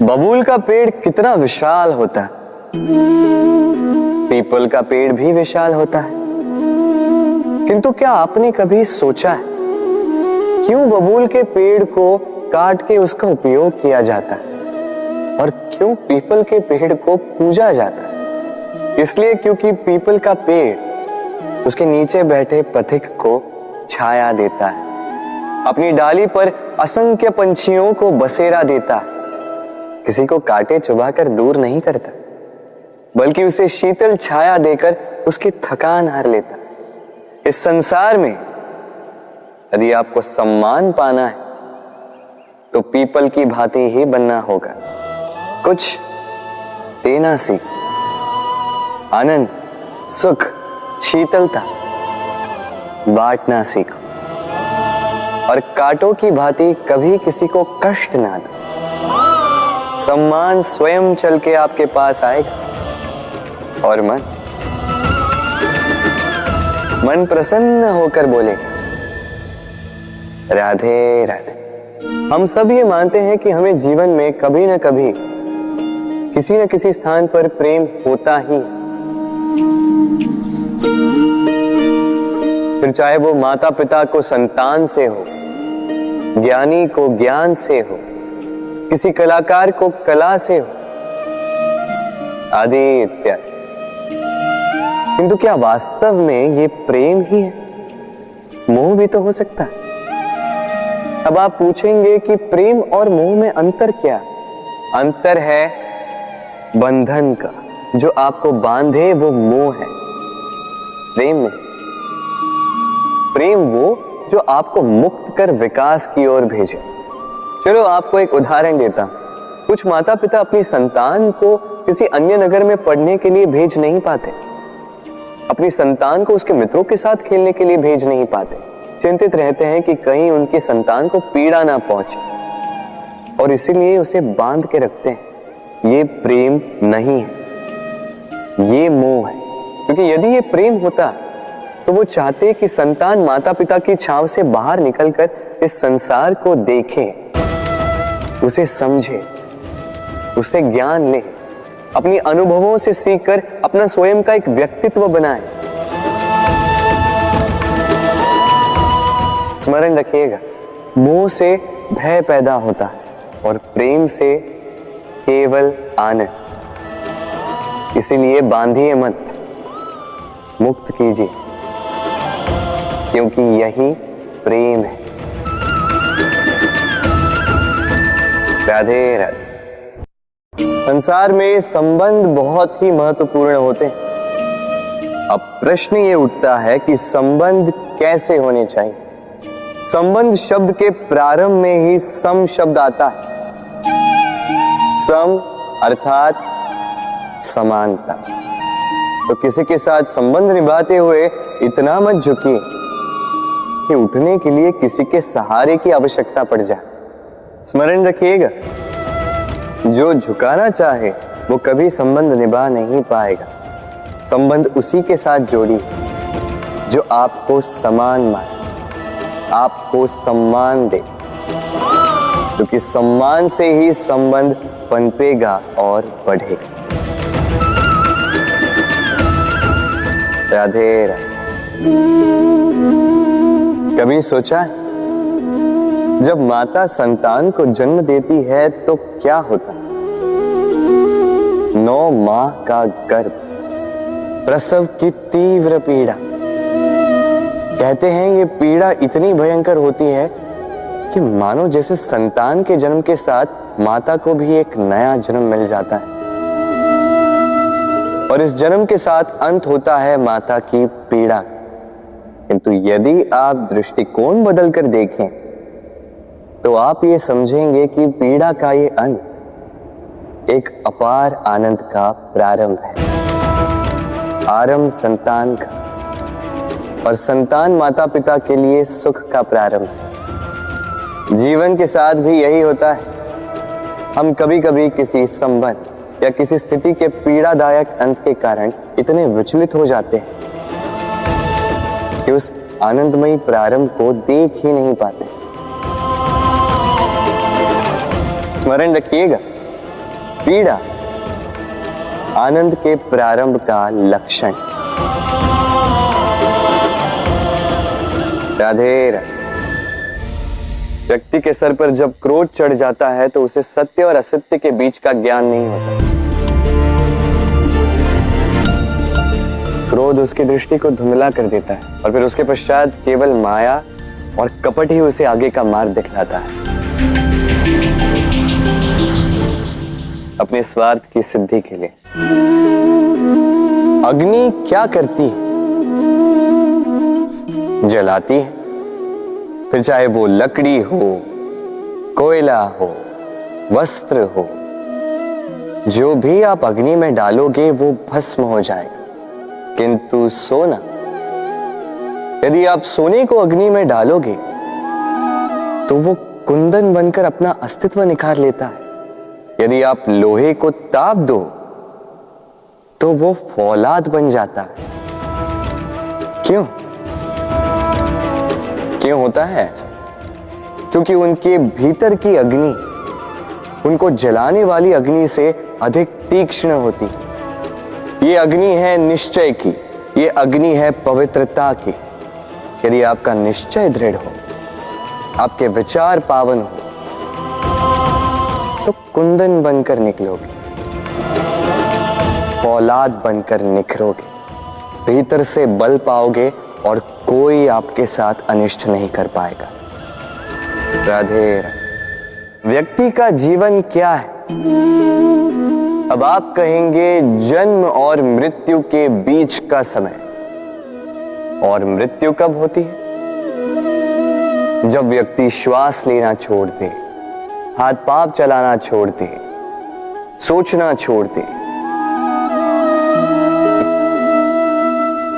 बबूल का पेड़ कितना विशाल होता है, पीपल का पेड़ भी विशाल होता है, किंतु क्या आपने कभी सोचा है क्यों बबूल के पेड़ को काट के उसका उपयोग किया जाता है और क्यों पीपल के पेड़ को पूजा जाता है? इसलिए क्योंकि पीपल का पेड़ उसके नीचे बैठे पथिक को छाया देता है, अपनी डाली पर असंख्य पंछियों को बसेरा देता है, किसी को काटे चुभाकर दूर नहीं करता, बल्कि उसे शीतल छाया देकर उसकी थकान हर लेता। इस संसार में यदि आपको सम्मान पाना है तो पीपल की भांति ही बनना होगा। कुछ देना सीख, आनंद, सुख, शीतलता बांटना सीखो और कांटों की भांति कभी किसी को कष्ट ना दो। सम्मान स्वयं चल के आपके पास आएगा और मन प्रसन्न होकर बोलेगा, राधे राधे। हम सब ये मानते हैं कि हमें जीवन में कभी न कभी किसी न किसी स्थान पर प्रेम होता ही, फिर चाहे वो माता पिता को संतान से हो, ज्ञानी को ज्ञान से हो, किसी कलाकार को कला से हो, आदि इत्यादि। किंतु क्या वास्तव में ये प्रेम ही है? मोह भी तो हो सकता है। अब आप पूछेंगे कि प्रेम और मोह में अंतर क्या? अंतर है बंधन का, जो आपको बांधे वो मोह है, प्रेम नहीं। प्रेम वो जो आपको मुक्त कर विकास की ओर भेजे। चलो आपको एक उदाहरण देता हूं। कुछ माता पिता अपनी संतान को किसी अन्य नगर में पढ़ने के लिए भेज नहीं पाते, अपनी संतान को उसके मित्रों के साथ खेलने के लिए भेज नहीं पाते, चिंतित रहते हैं कि कहीं उनकी संतान को पीड़ा ना पहुंचे और इसीलिए उसे बांध के रखते हैं। ये प्रेम नहीं है, ये मोह है। क्योंकि यदि ये प्रेम होता तो वो चाहते कि संतान माता पिता की छांव से बाहर निकलकर इस संसार को देखे, उसे समझे, उससे ज्ञान ले, अपनी अनुभवों से सीखकर अपना स्वयं का एक व्यक्तित्व बनाए। स्मरण रखिएगा, मोह से भय पैदा होता है और प्रेम से केवल आनंद। इसीलिए बांधिए मत, मुक्त कीजिए, क्योंकि यही प्रेम है। राधे राधे। संसार में संबंध बहुत ही महत्वपूर्ण होते हैं। अब प्रश्न ये उठता है कि संबंध कैसे होने चाहिए? संबंध शब्द के प्रारंभ में ही सम शब्द आता है। सम अर्थात समानता। तो किसी के साथ संबंध निभाते हुए इतना मत झुकिए कि उठने के लिए किसी के सहारे की आवश्यकता पड़ जाए। स्मरण रखिएगा, जो झुकाना चाहे वो कभी संबंध निभा नहीं पाएगा। संबंध उसी के साथ जोड़ी जो आपको समान माने, आपको सम्मान दे, क्योंकि सम्मान से ही संबंध पनपेगा और बढ़ेगा। राधे राधे। कभी सोचा है जब माता संतान को जन्म देती है तो क्या होता? 9 माह का गर्भ, प्रसव की तीव्र पीड़ा। कहते हैं ये पीड़ा इतनी भयंकर होती है कि मानो जैसे संतान के जन्म के साथ माता को भी एक नया जन्म मिल जाता है और इस जन्म के साथ अंत होता है माता की पीड़ा। किंतु यदि आप दृष्टिकोण बदलकर देखें तो आप ये समझेंगे कि पीड़ा का ये अंत एक अपार आनंद का प्रारंभ है। आरंभ संतान का और संतान माता पिता के लिए सुख का प्रारंभ है। जीवन के साथ भी यही होता है। हम कभी कभी किसी संबंध या किसी स्थिति के पीड़ादायक अंत के कारण इतने विचलित हो जाते हैं कि उस आनंदमयी प्रारंभ को देख ही नहीं पाते। स्मरण रखिएगा, पीड़ा आनंद के प्रारंभ का लक्षण। राधे राधे। व्यक्ति के सर पर जब क्रोध चढ़ जाता है तो उसे सत्य और असत्य के बीच का ज्ञान नहीं होता। क्रोध उसकी दृष्टि को धुंधला कर देता है और फिर उसके पश्चात केवल माया और कपट ही उसे आगे का मार्ग दिखलाता है, अपने स्वार्थ की सिद्धि के लिए। अग्नि क्या करती है? जलाती है, फिर चाहे वो लकड़ी हो, कोयला हो, वस्त्र हो, जो भी आप अग्नि में डालोगे वो भस्म हो जाएगा। किंतु सोना, यदि आप सोने को अग्नि में डालोगे तो वो कुंदन बनकर अपना अस्तित्व निखार लेता है। यदि आप लोहे को ताप दो तो वो फौलाद बन जाता है। क्यों होता है ऐसा? क्योंकि उनके भीतर की अग्नि उनको जलाने वाली अग्नि से अधिक तीक्ष्ण होती। ये अग्नि है निश्चय की, ये अग्नि है पवित्रता की। यदि आपका निश्चय दृढ़ हो, आपके विचार पावन हो, तो कुंदन बनकर निकलोगे, फौलाद बनकर निखरोगे, भीतर से बल पाओगे और कोई आपके साथ अनिष्ट नहीं कर पाएगा। राधे राधे। व्यक्ति का जीवन क्या है? अब आप कहेंगे जन्म और मृत्यु के बीच का समय। और मृत्यु कब होती है? जब व्यक्ति श्वास लेना छोड़ दे, हाथ पांव चलाना छोड़ दे, सोचना छोड़ दे।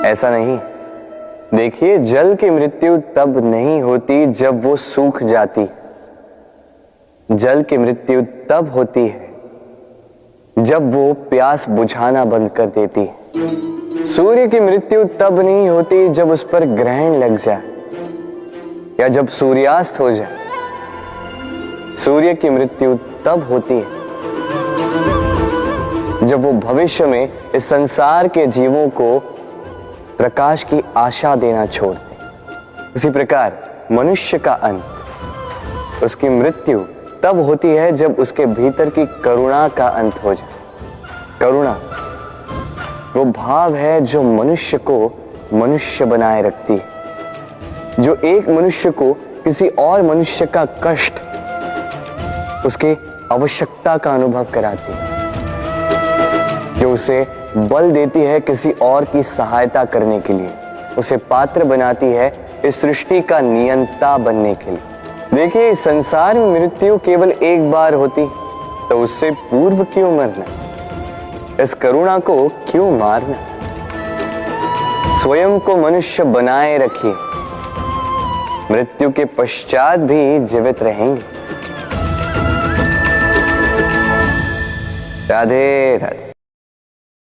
ऐसा नहीं। देखिए, जल की मृत्यु तब नहीं होती जब वो सूख जाती। जल की मृत्यु तब होती है जब वो प्यास बुझाना बंद कर देती है। सूर्य की मृत्यु तब नहीं होती जब उस पर ग्रहण लग जाए या जब सूर्यास्त हो जाए। सूर्य की मृत्यु तब होती है जब वो भविष्य में इस संसार के जीवों को प्रकाश की आशा देना छोड़ दे। उसी प्रकार मनुष्य का अंत, उसकी मृत्यु तब होती है जब उसके भीतर की करुणा का अंत हो जाए। करुणा वो भाव है जो मनुष्य को मनुष्य बनाए रखती है, जो एक मनुष्य को किसी और मनुष्य का कष्ट, उसके आवश्यकता का अनुभव कराती है, जो उसे बल देती है किसी और की सहायता करने के लिए, उसे पात्र बनाती है इस सृष्टि का नियंता बनने के लिए। देखिए, संसार में मृत्यु केवल एक बार होती, तो उससे पूर्व क्यों मरना? इस करुणा को क्यों मारना? स्वयं को मनुष्य बनाए रखिए, मृत्यु के पश्चात भी जीवित रहेंगे। राधे राधे।